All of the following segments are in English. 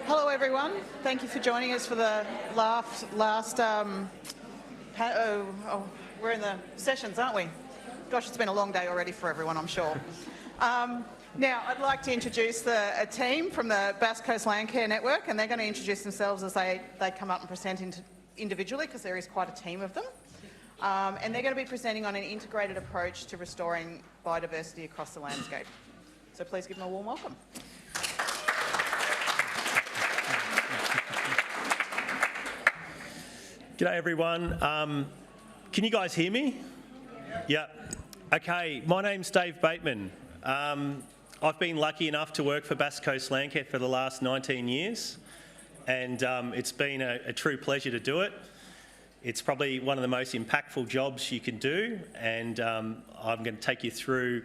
Hello everyone, thank you for joining us for the last we're in the sessions, aren't we? Gosh, it's been a long day already for everyone, I'm sure. Now, I'd like to introduce a team from the Bass Coast Landcare Network, and they're going to introduce themselves as they come up and present individually, because there is quite a team of them. And they're going to be presenting on an integrated approach to restoring biodiversity across the landscape. So please give them a warm welcome. G'day everyone. Can you guys hear me? Yeah. Okay, my name's Dave Bateman. I've been lucky enough to work for Bass Coast Landcare for the last 19 years, and it's been a true pleasure to do it. It's probably one of the most impactful jobs you can do, and I'm going to take you through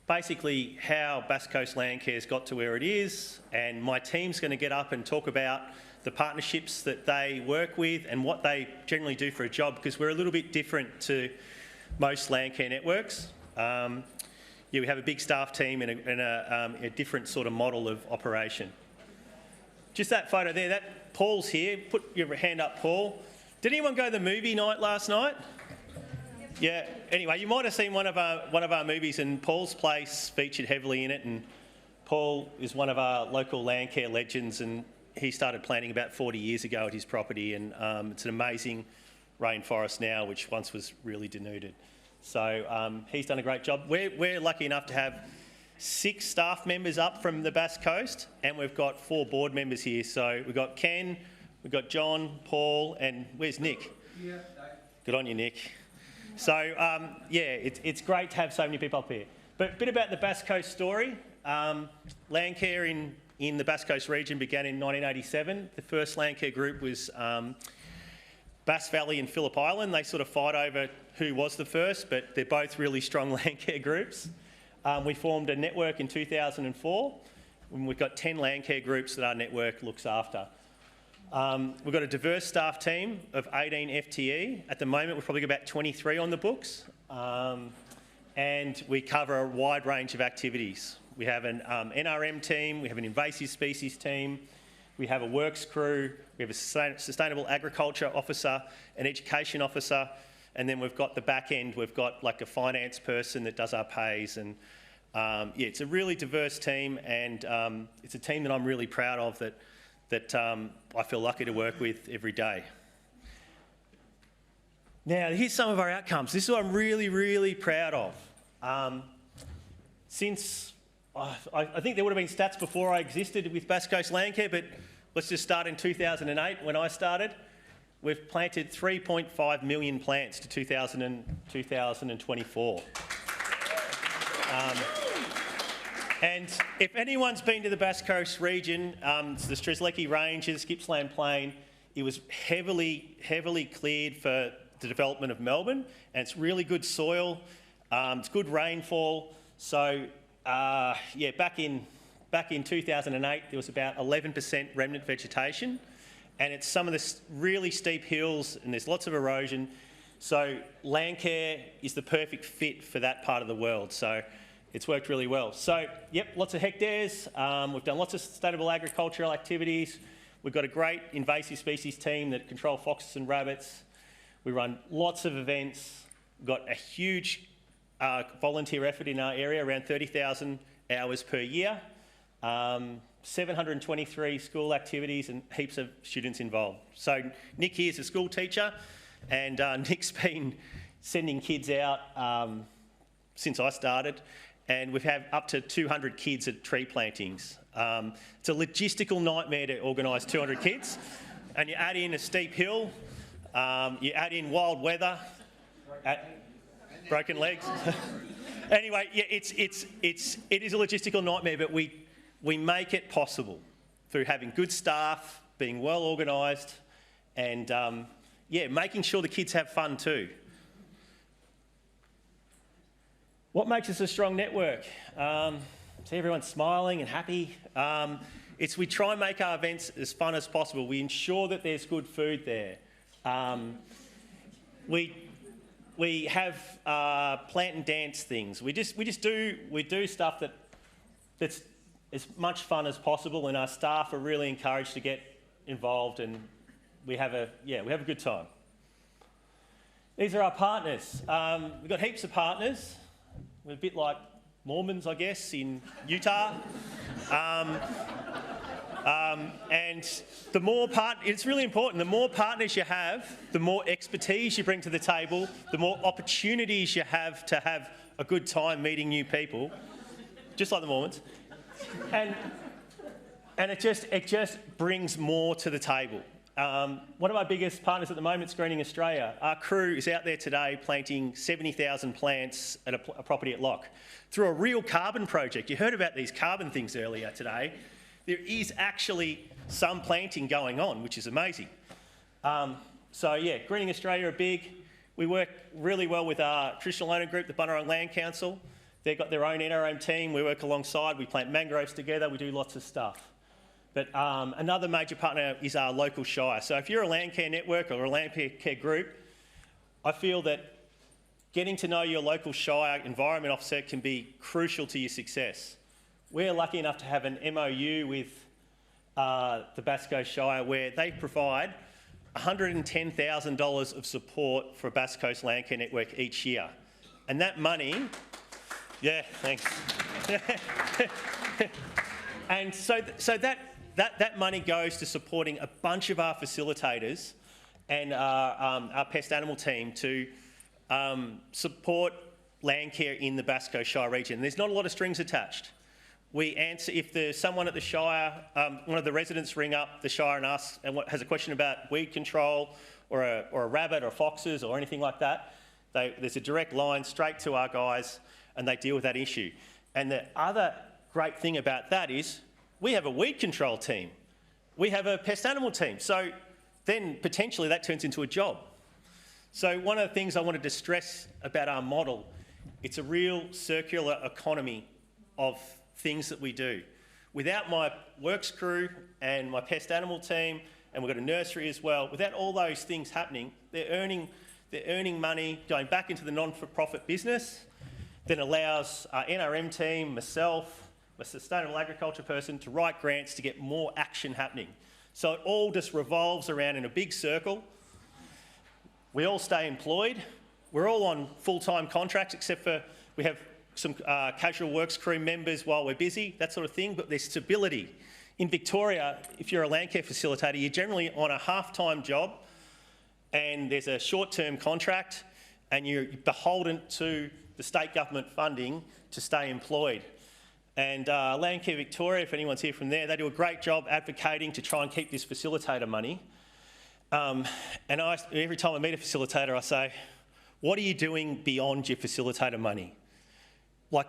basically how Bass Coast Landcare's got to where it is, and my team's going to get up and talk about the partnerships that they work with and what they generally do for a job, because we're a little bit different to most Landcare networks. Yeah, we have a big staff team and a different sort of model of operation. Just that photo there, that Paul's here. Put your hand up, Paul. Did anyone go to the movie night last night? Yeah. Anyway, you might have seen one of our movies, and Paul's place featured heavily in it. And Paul is one of our local Landcare legends, and he started planting about 40 years ago at his property, and it's an amazing rainforest now, which once was really denuded. So he's done a great job. We're lucky enough to have 6 staff members up from the Bass Coast, and we've got 4 board members here. So we've got Ken, we've got John, Paul, and where's Nick? Yeah, good on you, Nick. So yeah, it's great to have so many people up here. But a bit about the Bass Coast story. Landcare in the Bass Coast region began in 1987. The first Landcare group was Bass Valley and Phillip Island. They sort of fight over who was the first, but they're both really strong Landcare groups. We formed a network in 2004, and we've got 10 Landcare groups that our network looks after. We've got a diverse staff team of 18 FTE. At the moment, we've probably got about 23 on the books, and we cover a wide range of activities. We have an NRM team, we have an invasive species team, we have a works crew, we have a sustainable agriculture officer, an education officer, and then we've got the back end, we've got like a finance person that does our pays, and yeah, it's a really diverse team, and it's a team that I'm really proud of, that I feel lucky to work with every day. Now, here's some of our outcomes. This is what I'm really, really proud of. Since I think there would have been stats before I existed with Bass Coast Landcare, but let's just start in 2008 when I started. We've planted 3.5 million plants to 2024. And if anyone's been to the Bass Coast region, it's the Strzelecki Ranges, Gippsland Plain, it was heavily cleared for the development of Melbourne, and it's really good soil, it's good rainfall. So yeah, back in 2008, there was about 11% remnant vegetation, and it's some of the really steep hills, and there's lots of erosion. So Landcare is the perfect fit for that part of the world. So it's worked really well. So yep, lots of hectares. We've done lots of sustainable agricultural activities. We've got a great invasive species team that control foxes and rabbits. We run lots of events. We've got a huge volunteer effort in our area, around 30,000 hours per year, 723 school activities and heaps of students involved. So Nick here is a school teacher, and Nick's been sending kids out since I started, and we've had up to 200 kids at tree plantings. It's a logistical nightmare to organise 200 kids, and you add in a steep hill, you add in wild weather, broken legs. Anyway, yeah, it is a logistical nightmare, but we make it possible through having good staff, being well organised, and yeah, making sure the kids have fun too. What makes us a strong network? See everyone's smiling and happy. We try and make our events as fun as possible. We ensure that there's good food there. We have plant and dance things. We do stuff that's as much fun as possible, and our staff are really encouraged to get involved, and we have a good time. These are our partners. We've got heaps of partners. We're a bit like Mormons, I guess, in Utah. And it's really important, the more partners you have, the more expertise you bring to the table, the more opportunities you have to have a good time meeting new people, just like the Mormons. And it just brings more to the table. One of our biggest partners at the moment is Greening Australia. Our crew is out there today planting 70,000 plants at a property at Lock through a real carbon project. You heard about these carbon things earlier today. There is actually some planting going on, which is amazing. Greening Australia are big. We work really well with our traditional owner group, the Bunurong Land Council. They've got their own NRM team. We work alongside. We plant mangroves together. We do lots of stuff. But another major partner is our local shire. So if you're a Landcare network or a Landcare group, I feel that getting to know your local shire environment officer can be crucial to your success. We're lucky enough to have an MOU with the Bass Coast Shire where they provide $110,000 of support for a Bass Coast Landcare network each year. And that money, yeah, thanks. And so that money goes to supporting a bunch of our facilitators and our pest animal team to support Landcare in the Bass Coast Shire region. There's not a lot of strings attached. We answer if there's someone at the Shire, one of the residents ring up the Shire and ask and has a question about weed control or a rabbit or foxes or anything like that. There's a direct line straight to our guys and they deal with that issue. And the other great thing about that is we have a weed control team. We have a pest animal team. So then potentially that turns into a job. So one of the things I wanted to stress about our model, it's a real circular economy of things that we do. Without my works crew and my pest animal team, and we've got a nursery as well, without all those things happening, they're earning money going back into the non-for-profit business that allows our NRM team, myself, a sustainable agriculture person, to write grants to get more action happening. So it all just revolves around in a big circle. We all stay employed. We're all on full-time contracts, except for we have some casual works crew members while we're busy, that sort of thing, but there's stability. In Victoria, if you're a Landcare facilitator, you're generally on a half-time job and there's a short-term contract and you're beholden to the state government funding to stay employed. And Landcare Victoria, if anyone's here from there, they do a great job advocating to try and keep this facilitator money. And every time I meet a facilitator, I say, what are you doing beyond your facilitator money? Like,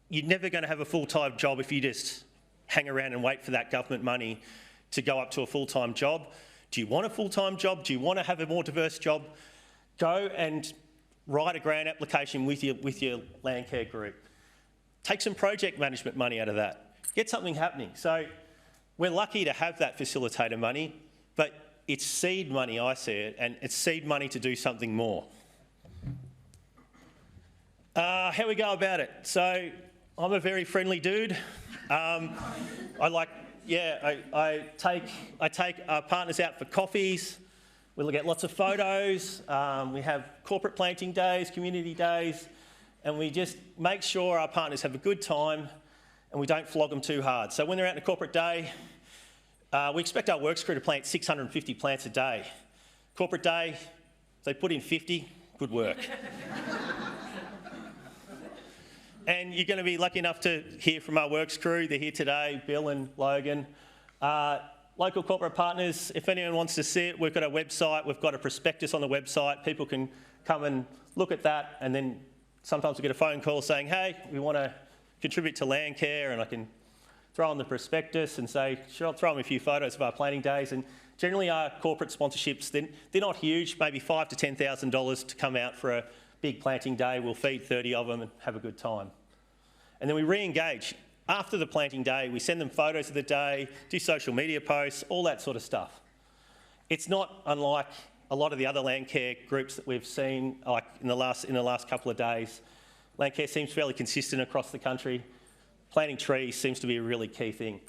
you're never going to have a full-time job if you just hang around and wait for that government money to go up to a full-time job. Do you want a full-time job? Do you want to have a more diverse job? Go and write a grant application with your Landcare group. Take some project management money out of that. Get something happening. So we're lucky to have that facilitator money, but it's seed money, I see it, and it's seed money to do something more. How we go about it. So I'm a very friendly dude. I take our partners out for coffees. We'll get lots of photos. We have corporate planting days, community days, and we just make sure our partners have a good time and we don't flog them too hard. So when they're out on a corporate day, we expect our works crew to plant 650 plants a day. Corporate day, if they put in 50, good work. And you're going to be lucky enough to hear from our works crew. They're here today, Bill and Logan. Local corporate partners, if anyone wants to see it, we've got a website. We've got a prospectus on the website. People can come and look at that, and then sometimes we get a phone call saying, hey, we want to contribute to Landcare, and I can throw on the prospectus and say, sure, I'll throw them a few photos of our planting days. And generally our corporate sponsorships, they're not huge, maybe $5,000 to $10,000 to come out for a big planting day. We'll feed 30 of them and have a good time. And then we re-engage. after the planting day, we send them photos of the day, do social media posts, all that sort of stuff. It's not unlike a lot of the other Landcare groups that we've seen, like in the last couple of days. Landcare seems fairly consistent across the country. Planting trees seems to be a really key thing.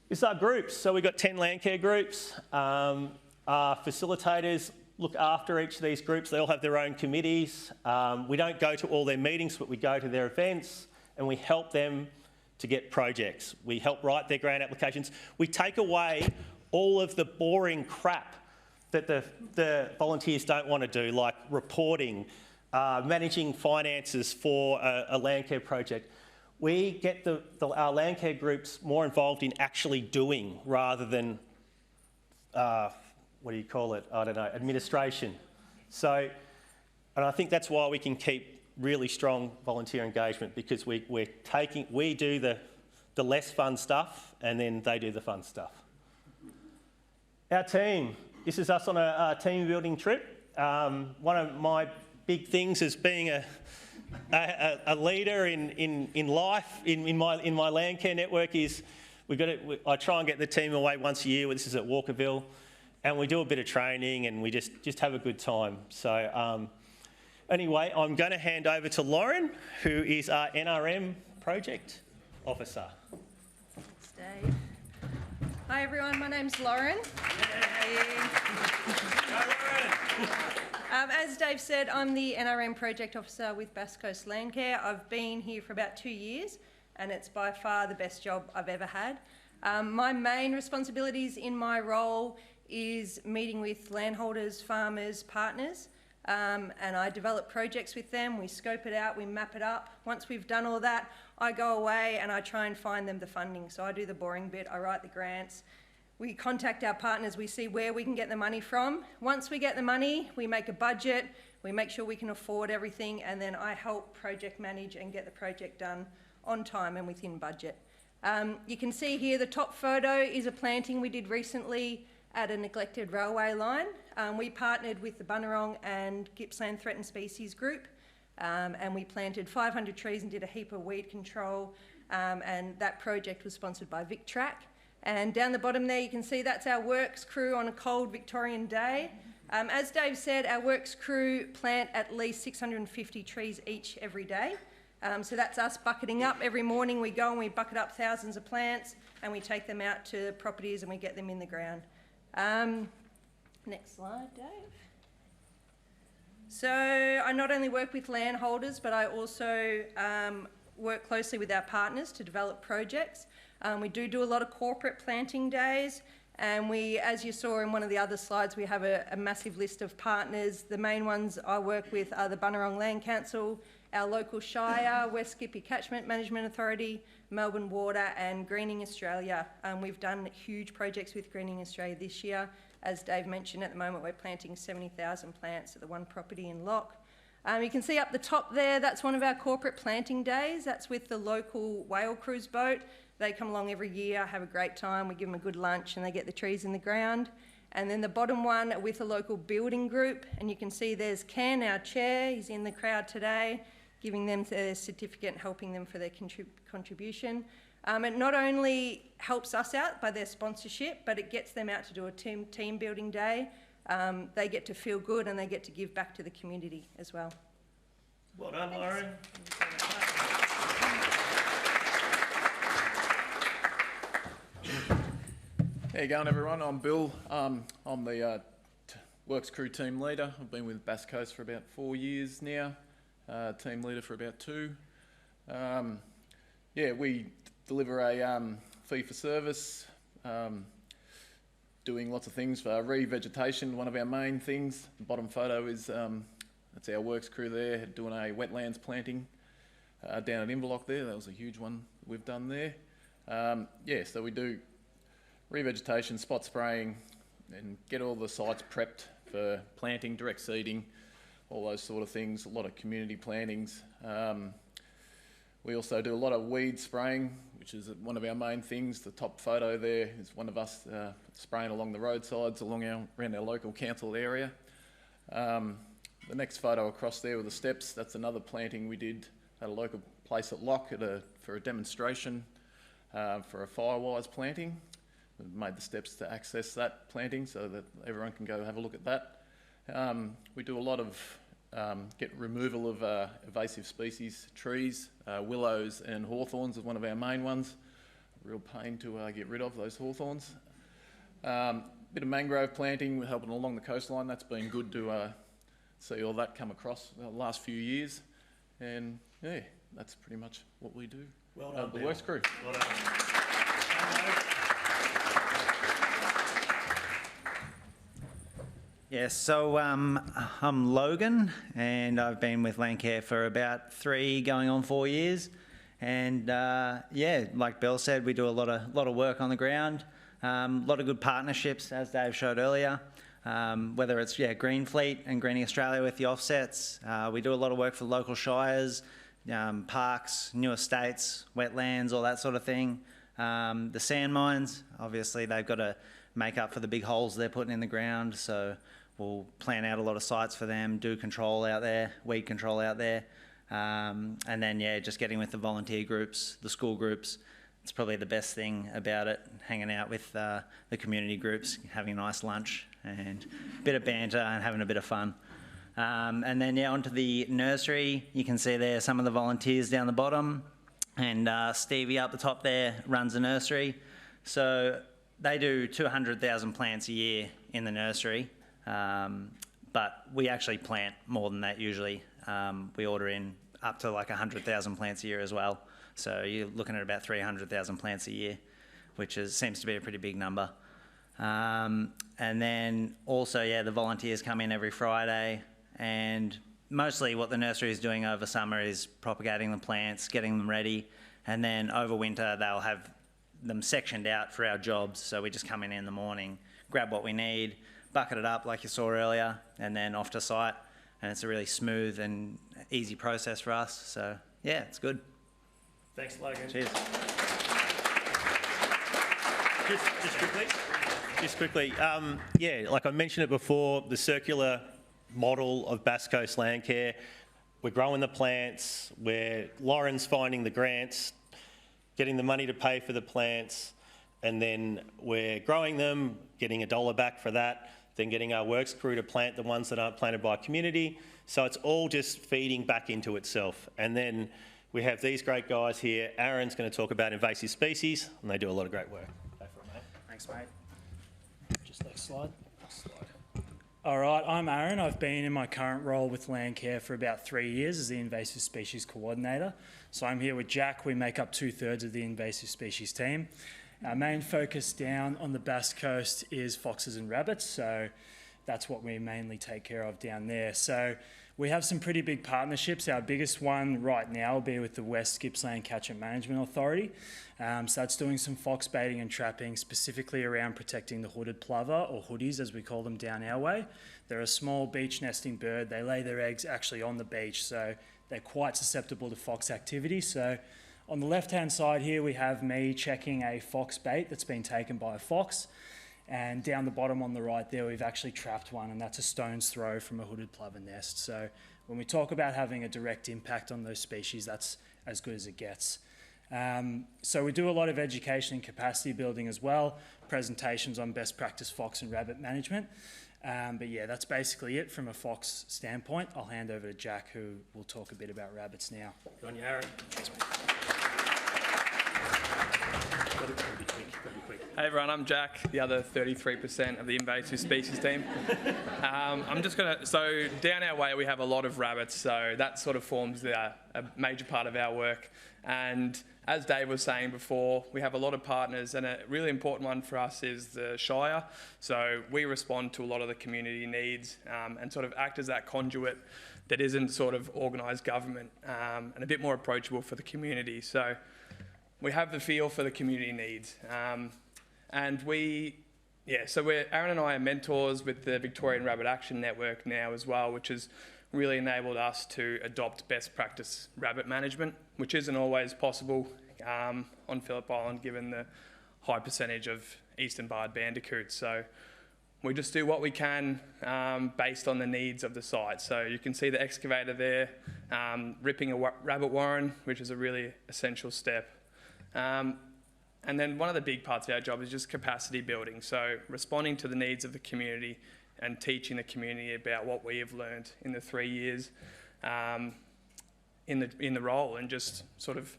This is our groups. So we've got 10 Landcare groups. Our facilitators look after each of these groups. They all have their own committees. We don't go to all their meetings, but we go to their events and we help them to get projects. We help write their grant applications. We take away all of the boring crap that the volunteers don't want to do, like reporting, managing finances for a Landcare project. We get our Landcare groups more involved in actually doing rather than, what do you call it? I don't know, administration. So, and I think that's why we can keep really strong volunteer engagement, because we do the less fun stuff and then they do the fun stuff. Our team, this is us on a team building trip. One of my big things as being a leader in life, in my Landcare network is I try and get the team away once a year. This is at Walkerville, and we do a bit of training and we just have a good time. So anyway, I'm going to hand over to Lauren, who is our NRM project officer. Thanks, Dave. Hi everyone, my name's Lauren. As Dave said, I'm the NRM project officer with Bass Coast Landcare. I've been here for about 2 years and it's by far the best job I've ever had. My main responsibilities in my role is meeting with landholders, farmers, partners, and I develop projects with them. We scope it out, we map it up. Once we've done all that, I go away and I try and find them the funding. So I do the boring bit, I write the grants. We contact our partners, we see where we can get the money from. Once we get the money, we make a budget, we make sure we can afford everything, and then I help project manage and get the project done on time and within budget. You can see here the top photo is a planting we did recently at a neglected railway line. We partnered with the Bunurong and Gippsland Threatened Species Group, and we planted 500 trees and did a heap of weed control, and that project was sponsored by VicTrack. And down the bottom there you can see that's our works crew on a cold Victorian day. As Dave said, our works crew plant at least 650 trees each every day. So that's us bucketing up. Every morning we go and we bucket up thousands of plants and we take them out to properties and we get them in the ground. Next slide, Dave. So I not only work with landholders, but I also work closely with our partners to develop projects. We do a lot of corporate planting days, and as you saw in one of the other slides, we have a massive list of partners. The main ones I work with are the Bunurong Land Council, our local Shire, West Skippy Catchment Management Authority, Melbourne Water and Greening Australia. We've done huge projects with Greening Australia this year. As Dave mentioned, at the moment we're planting 70,000 plants at the one property in Lock. You can see up the top there, that's one of our corporate planting days. That's with the local whale cruise boat. They come along every year, have a great time, we give them a good lunch and they get the trees in the ground. And then the bottom one with a local building group, and you can see there's Ken, our chair, he's in the crowd today, giving them their certificate and helping them for their contribution. It not only helps us out by their sponsorship, but it gets them out to do a team building day. They get to feel good and they get to give back to the community as well. Well done, Lauren. How you going, everyone? I'm Bill. I'm the Works Crew team leader. I've been with Bass Coast for about 4 years now. Team leader for about 2. Yeah, we deliver a fee for service, doing lots of things for revegetation. One of our main things. The bottom photo is that's our Works Crew there doing a wetlands planting down at Inverloch there. That was a huge one we've done there. Yeah, so we do revegetation, spot spraying, and get all the sites prepped for planting, direct seeding, all those sort of things, a lot of community plantings. We also do a lot of weed spraying, which is one of our main things. The top photo there is one of us spraying along the roadsides around our local council area. The next photo across there with the steps, that's another planting we did at a local place at Lock for a demonstration for a firewires planting. We've made the steps to access that planting so that everyone can go have a look at that. We do a lot of removal of invasive species trees. Willows and hawthorns are one of our main ones. Real pain to get rid of those hawthorns. Bit of mangrove planting, we're helping along the coastline. That's been good to see all that come across the last few years. And yeah, that's pretty much what we do. Well done, the works crew. Well done. Yes, so I'm Logan, and I've been with Landcare for about 3 going on 4 years. And yeah, like Bill said, we do a lot of work on the ground, a lot of good partnerships, as Dave showed earlier. Whether it's Green Fleet and Greening Australia with the offsets, we do a lot of work for local shires, parks, new estates, wetlands, all that sort of thing. The sand mines, obviously, they've got to make up for the big holes they're putting in the ground, so we'll plan out a lot of sites for them, do control out there, weed control out there, and then just getting with the volunteer groups, the school groups. It's probably the best thing about it, hanging out with the community groups, having a nice lunch and a bit of banter and having a bit of fun. And then onto the nursery. You can see there some of the volunteers down the bottom, and Stevie up the top there runs the nursery. So they do 200,000 plants a year in the nursery, but we actually plant more than that usually. We order in up to like 100,000 plants a year as well. So you're looking at about 300,000 plants a year, which seems to be a pretty big number. And then also, the volunteers come in every Friday, and mostly what the nursery is doing over summer is propagating the plants, getting them ready, and then over winter they'll have them sectioned out for our jobs. So we just come in the morning, grab what we need, bucket it up like you saw earlier, and then off to site. And it's a really smooth and easy process for us. So yeah, it's good. Thanks, Logan. Cheers. Just quickly, like I mentioned it before, the circular model of Bass Coast Landcare. We're growing the plants, Lauren's finding the grants, getting the money to pay for the plants, and then we're growing them, getting $1 back for that, then getting our works crew to plant the ones that aren't planted by community. So it's all just feeding back into itself. And then we have these great guys here. Aaron's going to talk about invasive species, and they do a lot of great work. Go for it, mate. Thanks, mate. Just next slide. All right, I'm Aaron. I've been in my current role with Landcare for about 3 years as the invasive species coordinator. So I'm here with Jack. We make up 2/3 of the invasive species team. Our main focus down on the Bass Coast is foxes and rabbits, so that's what we mainly take care of down there. So we have some pretty big partnerships. Our biggest one right now will be with the West Gippsland Catchment Management Authority. So that's doing some fox baiting and trapping, specifically around protecting the hooded plover, or hoodies as we call them down our way. They're a small beach nesting bird. They lay their eggs actually on the beach, so they're quite susceptible to fox activity. So on the left-hand side here, we have me checking a fox bait that's been taken by a fox. And down the bottom on the right there, we've actually trapped one, and that's a stone's throw from a hooded plover nest. So when we talk about having a direct impact on those species, that's as good as it gets. So we do a lot of education and capacity building as well, presentations on best practice fox and rabbit management. But yeah, that's basically it from a fox standpoint. I'll hand over to Jack, who will talk a bit about rabbits now. Good on you, Aaron. Hey everyone, I'm Jack, the other 33% of the invasive species team. So down our way we have a lot of rabbits, so that sort of forms a major part of our work. And as Dave was saying before, we have a lot of partners, and a really important one for us is the Shire. So we respond to a lot of the community needs and sort of act as that conduit that isn't sort of organised government and a bit more approachable for the community. So we have the feel for the community needs. And Aaron and I are mentors with the Victorian Rabbit Action Network now as well, which has really enabled us to adopt best practice rabbit management, which isn't always possible on Phillip Island given the high percentage of eastern barred bandicoots. So we just do what we can based on the needs of the site. So you can see the excavator there. ripping a rabbit warren, which is a really essential step. And then one of the big parts of our job is just capacity building. So responding to the needs of the community and teaching the community about what we have learned in the 3 years in the role, and just sort of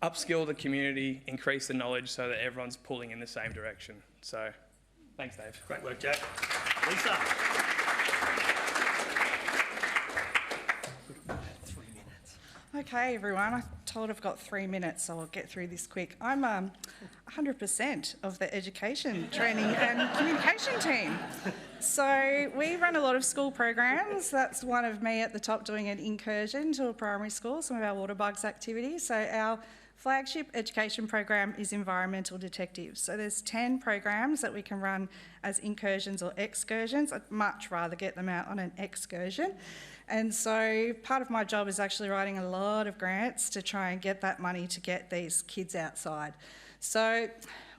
upskill the community, increase the knowledge so that everyone's pulling in the same direction. So thanks, Dave. Great work, Jack. Lisa. Okay, everyone, I'm told I've got 3 minutes, so I'll get through this quick. I'm 100% of the education, training and communication team. So we run a lot of school programs. That's one of me at the top doing an incursion to a primary school, some of our water bugs activities. So our flagship education program is Environmental Detectives. So there's 10 programs that we can run as incursions or excursions. I'd much rather get them out on an excursion. And so part of my job is actually writing a lot of grants to try and get that money to get these kids outside. So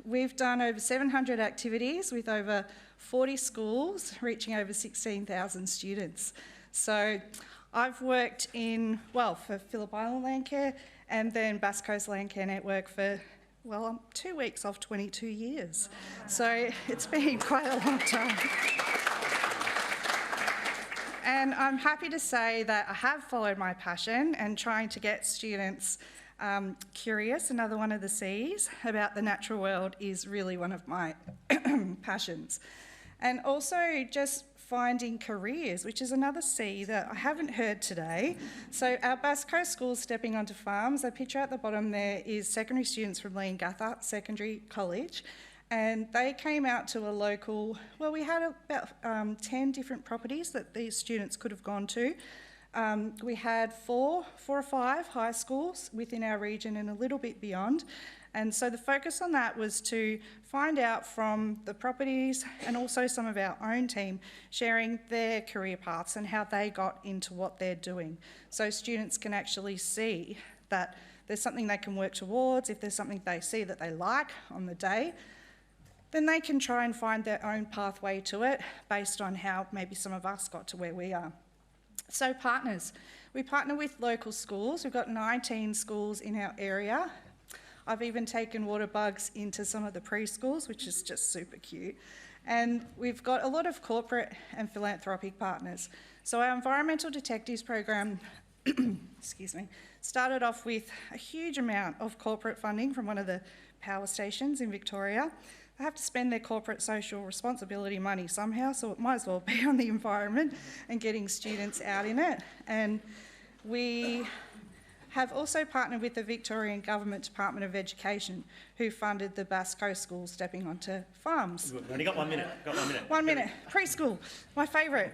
we've done over 700 activities with over 40 schools, reaching over 16,000 students. So I've worked for Phillip Island Landcare and then Bass Coast Landcare Network for, I'm 2 weeks off 22 years. So it's been quite a long time. And I'm happy to say that I have followed my passion and trying to get students curious, another one of the C's, about the natural world is really one of my passions. And also just finding careers, which is another C that I haven't heard today. So our Bass Coast schools stepping onto farms, the picture at the bottom there is secondary students from Leongatha Secondary College. And they came out to a local, we had about 10 different properties that these students could have gone to. We had four or five high schools within our region and a little bit beyond. And so the focus on that was to find out from the properties and also some of our own team sharing their career paths and how they got into what they're doing. So students can actually see that there's something they can work towards. If there's something they see that they like on the day, then they can try and find their own pathway to it based on how maybe some of us got to where we are. So partners. We partner with local schools. We've got 19 schools in our area. I've even taken water bugs into some of the preschools, which is just super cute. And we've got a lot of corporate and philanthropic partners. So our Environmental Detectives program started off with a huge amount of corporate funding from one of the power stations in Victoria. They have to spend their corporate social responsibility money somehow, so it might as well be on the environment and getting students out in it. And we have also partnered with the Victorian Government Department of Education, who funded the Bass Coast schools stepping onto farms. We've only got 1 minute. 1 minute. Preschool, my favourite.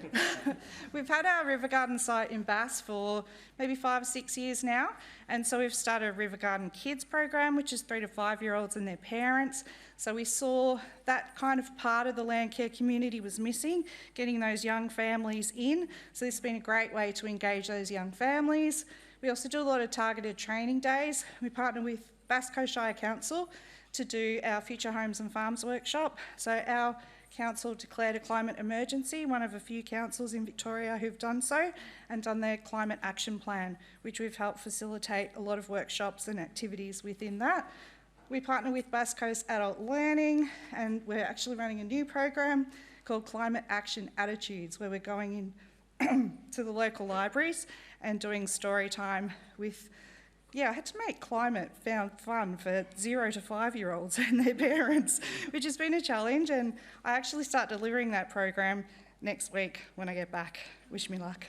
We've had our River Garden site in Bass for maybe 5 or 6 years now, and so we've started a River Garden Kids program, which is 3 to 5 year olds and their parents. So we saw that kind of part of the Landcare community was missing, getting those young families in. So this has been a great way to engage those young families. We also do a lot of targeted training days. We partner with Bass Coast Shire Council to do our Future Homes and Farms workshop. So our council declared a climate emergency, one of a few councils in Victoria who've done so, and done their climate action plan, which we've helped facilitate a lot of workshops and activities within that. We partner with Bass Coast Adult Learning, and we're actually running a new program called Climate Action Attitudes, where we're going in to the local libraries and doing story time with, I had to make climate fun for 0 to 5 year olds and their parents, which has been a challenge, and I actually start delivering that program next week when I get back. Wish me luck.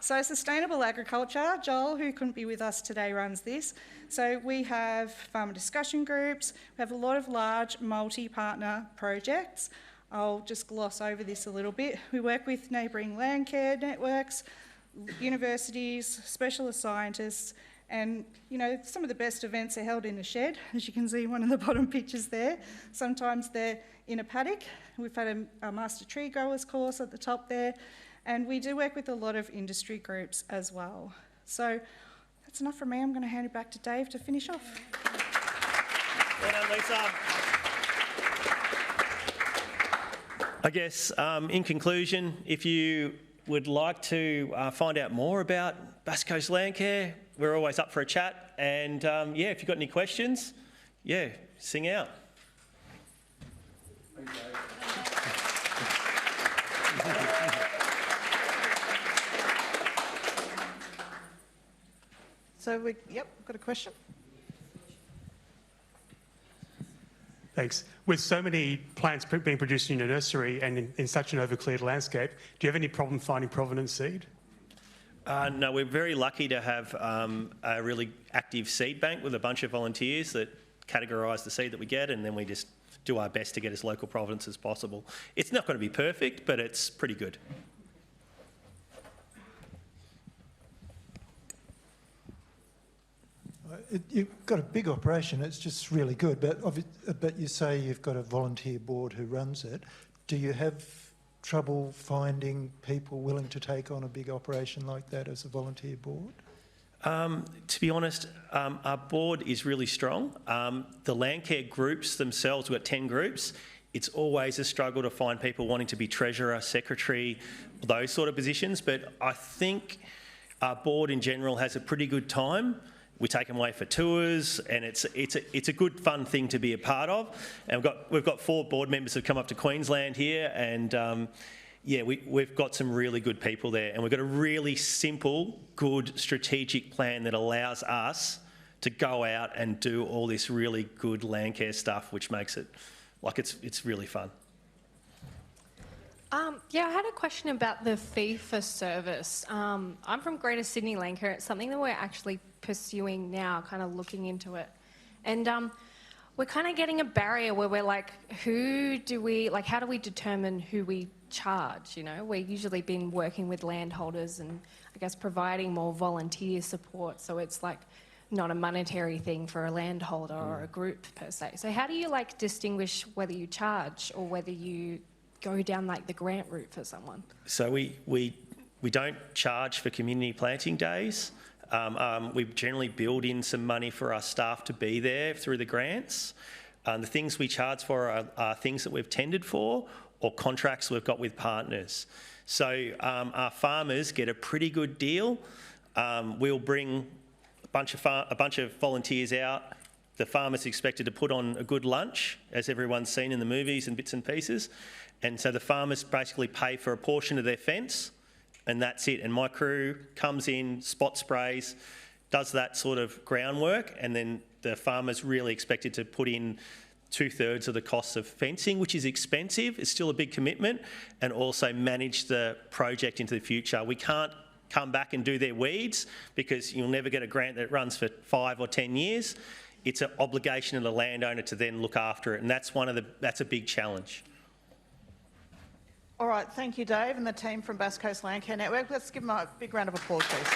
So sustainable agriculture, Joel, who couldn't be with us today, runs this. So we have farmer discussion groups, we have a lot of large multi-partner projects. I'll just gloss over this a little bit. We work with neighbouring Landcare networks, universities, specialist scientists, and some of the best events are held in a shed, as you can see one of the bottom pictures there. Sometimes they're in a paddock. We've had a Master Tree Growers course at the top there, and we do work with a lot of industry groups as well. So that's enough from me. I'm going to hand it back to Dave to finish off. Well done, Lisa. I guess in conclusion, if you would like to find out more about Bass Coast Landcare, we're always up for a chat. And yeah, if you've got any questions, yeah, sing out. So, yep, got a question. Thanks. With so many plants being produced in your nursery and in such an overcleared landscape, do you have any problem finding provenance seed? No, we're very lucky to have a really active seed bank with a bunch of volunteers that categorise the seed that we get, and then we just do our best to get as local provenance as possible. It's not going to be perfect, but it's pretty good. You've got a big operation, it's just really good, but you say you've got a volunteer board who runs it. Do you have trouble finding people willing to take on a big operation like that as a volunteer board? To be honest, our board is really strong. The Landcare groups themselves, we've got 10 groups. It's always a struggle to find people wanting to be treasurer, secretary, those sort of positions, but I think our board in general has a pretty good time. We take them away for tours, and it's a good fun thing to be a part of. And we've got 4 board members who've come up to Queensland here, and yeah, we've got some really good people there, and we've got a really simple, good strategic plan that allows us to go out and do all this really good Landcare stuff, which makes it like it's really fun. Yeah, I had a question about the fee for service. I'm from Greater Sydney Landcare. It's something that we're actually pursuing now, kind of looking into it. And we're kind of getting a barrier where we're like, how do we determine who we charge? You know, we've usually been working with landholders and I guess providing more volunteer support. So it's like not a monetary thing for a landholder or a group per se. So how do you like distinguish whether you charge or whether you go down like the grant route for someone? So we don't charge for community planting days. We generally build in some money for our staff to be there through the grants. The things we charge for are things that we've tendered for or contracts we've got with partners. So our farmers get a pretty good deal. We'll bring a bunch of volunteers out. The farmer's expected to put on a good lunch, as everyone's seen in the movies and bits and pieces. And so the farmers basically pay for a portion of their fence, and that's it. And my crew comes in, spot sprays, does that sort of groundwork, and then the farmer's really expected to put in 2/3 of the costs of fencing, which is expensive. It's still a big commitment, and also manage the project into the future. We can't come back and do their weeds because you'll never get a grant that runs for 5 or 10 years. It's an obligation of the landowner to then look after it, and that's a big challenge. All right, thank you, Dave, and the team from Bass Coast Landcare Network. Let's give them a big round of applause, please.